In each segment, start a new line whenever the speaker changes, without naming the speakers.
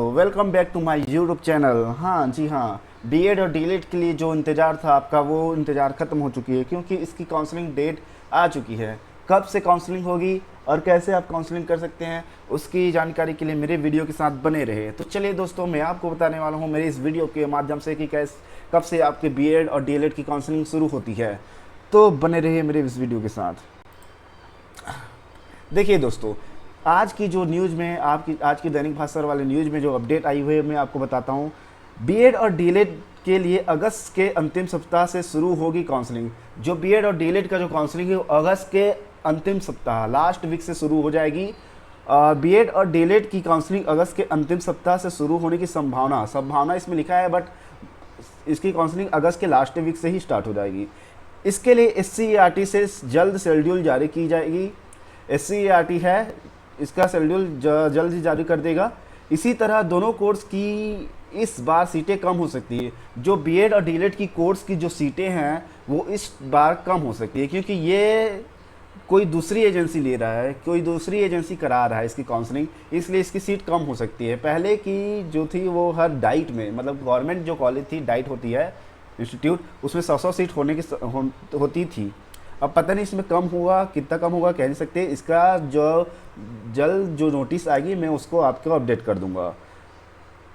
Welcome back to my YouTube channel. हाँ जी हाँ, बीएड और डीएलएड के लिए जो इंतज़ार था आपका वो इंतज़ार ख़त्म हो चुकी है, क्योंकि इसकी काउंसलिंग डेट आ चुकी है। कब से काउंसलिंग होगी और कैसे आप काउंसलिंग कर सकते हैं, उसकी जानकारी के लिए मेरे वीडियो के साथ बने रहे। तो चलिए दोस्तों, मैं आपको बताने वाला हूँ मेरे इस वीडियो के माध्यम से कि कब से आपके बीएड और डीएलएड की काउंसलिंग शुरू होती है। तो बने रहिए मेरे इस वीडियो के साथ। देखिए दोस्तों, आज की जो न्यूज़ में आज की दैनिक भास्कर वाले न्यूज़ में जो अपडेट आई हुई है मैं आपको बताता हूँ। बीएड और डीएलएड के लिए अगस्त के अंतिम सप्ताह से शुरू होगी काउंसलिंग। जो बीएड और डीएलएड का जो काउंसलिंग है वो अगस्त के अंतिम सप्ताह लास्ट वीक से शुरू हो जाएगी। बीएड और डीएलएड की काउंसलिंग अगस्त के अंतिम सप्ताह से शुरू होने की संभावना इसमें लिखा है, बट इसकी काउंसलिंग अगस्त के लास्ट वीक से ही स्टार्ट हो जाएगी। इसके लिए SCERT से जल्द शेड्यूल जारी की जाएगी। SCERT है, इसका शेड्यूल जल्द ही जारी कर देगा। इसी तरह दोनों कोर्स की इस बार सीटें कम हो सकती है। जो बीएड और डीएलएड की कोर्स की जो सीटें हैं वो इस बार कम हो सकती है, क्योंकि ये कोई दूसरी एजेंसी ले रहा है, कोई दूसरी एजेंसी करा रहा है इसकी काउंसलिंग, इसलिए इसकी सीट कम हो सकती है। पहले की जो थी वो हर डाइट में, मतलब गवर्नमेंट जो कॉलेज थी, डाइट होती है इंस्टीट्यूट, उसमें 100 सीट होती थी। अब पता नहीं इसमें कम हुआ, कितना कम होगा कह नहीं सकते। इसका जो नोटिस आएगी मैं उसको आपको अपडेट कर दूंगा।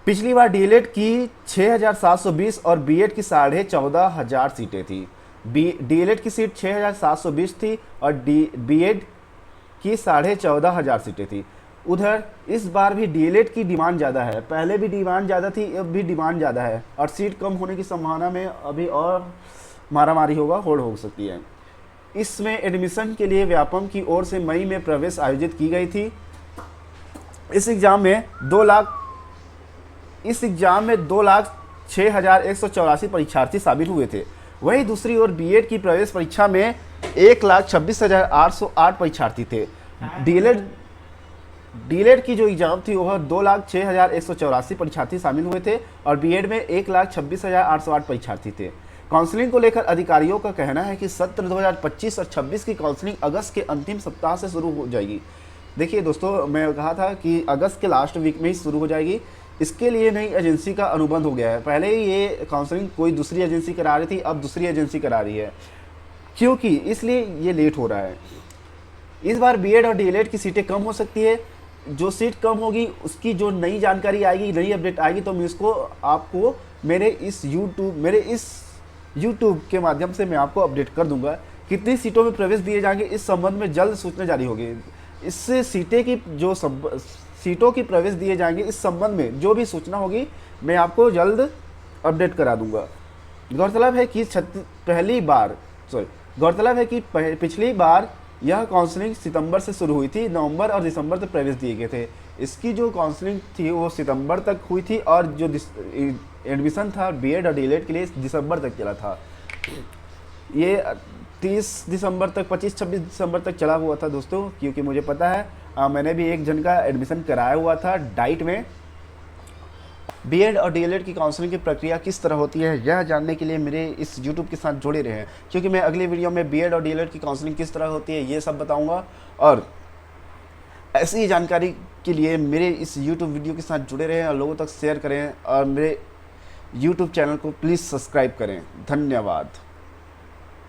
पिछली बार डीएलएड की 6,720 और बीएड की 14,500 सीटें थी। डीएलएड की सीट 6,720 थी और बीएड की 14,500 सीटें थी। उधर इस बार भी डीएलएड की डिमांड ज़्यादा है, पहले भी डिमांड ज़्यादा थी, अब भी डिमांड ज़्यादा है, और सीट कम होने की संभावना में अभी और मारामारी होड़ हो सकती है। इसमें एडमिशन के लिए व्यापम की ओर से मई में प्रवेश आयोजित की गई थी। इस एग्ज़ाम में 2,06,184 परीक्षार्थी शामिल हुए थे। वहीं दूसरी ओर बीएड की प्रवेश परीक्षा में 1,26,808 परीक्षार्थी थे। डीएलएड की जो एग्ज़ाम थी वह 2,06,184 परीक्षार्थी शामिल हुए थे और बीएड में 1,26,808 परीक्षार्थी थे। काउंसलिंग को लेकर अधिकारियों का कहना है कि सत्र 2025 और 26 की काउंसलिंग अगस्त के अंतिम सप्ताह से शुरू हो जाएगी। देखिए दोस्तों, मैं कहा था कि अगस्त के लास्ट वीक में ही शुरू हो जाएगी। इसके लिए नई एजेंसी का अनुबंध हो गया है। पहले ही ये काउंसलिंग कोई दूसरी एजेंसी करा रही थी, अब दूसरी एजेंसी करा रही है, क्योंकि इसलिए ये लेट हो रहा है। इस बार बीएड और डीएलएड की सीटें कम हो सकती है। जो सीट कम होगी उसकी जो नई जानकारी आएगी, नई अपडेट आएगी, तो मैं इसको आपको मेरे इस यूट्यूब के माध्यम से मैं आपको अपडेट कर दूंगा। कितनी सीटों में प्रवेश दिए जाएंगे इस संबंध में जल्द सूचना जारी होगी। इससे सीटों की प्रवेश दिए जाएंगे इस संबंध में जो भी सूचना होगी मैं आपको जल्द अपडेट करा दूंगा। गौरतलब है कि पिछली बार यह काउंसलिंग सितंबर से शुरू हुई थी। नवंबर और दिसंबर तक प्रवेश दिए गए थे। इसकी जो काउंसलिंग थी वो सितंबर तक हुई थी और जो एडमिशन था बीएड और डीएलएड के लिए दिसंबर तक चला था। ये 30 दिसंबर तक, 25-26 दिसंबर तक चला हुआ था दोस्तों, क्योंकि मुझे पता है मैंने भी एक जन का एडमिशन कराया हुआ था डाइट में। बीएड और डीएलएड की काउंसलिंग की प्रक्रिया किस तरह होती है यह जानने के लिए मेरे इस यूट्यूब के साथ जुड़े रहें, क्योंकि मैं अगली वीडियो में बीएड और डीएलएड की काउंसलिंग किस तरह होती है ये सब बताऊंगा। और ऐसी ही जानकारी के लिए मेरे इस यूट्यूब वीडियो के साथ जुड़े रहें और लोगों तक शेयर करें और मेरे यूट्यूब चैनल को प्लीज़ सब्सक्राइब करें। धन्यवाद।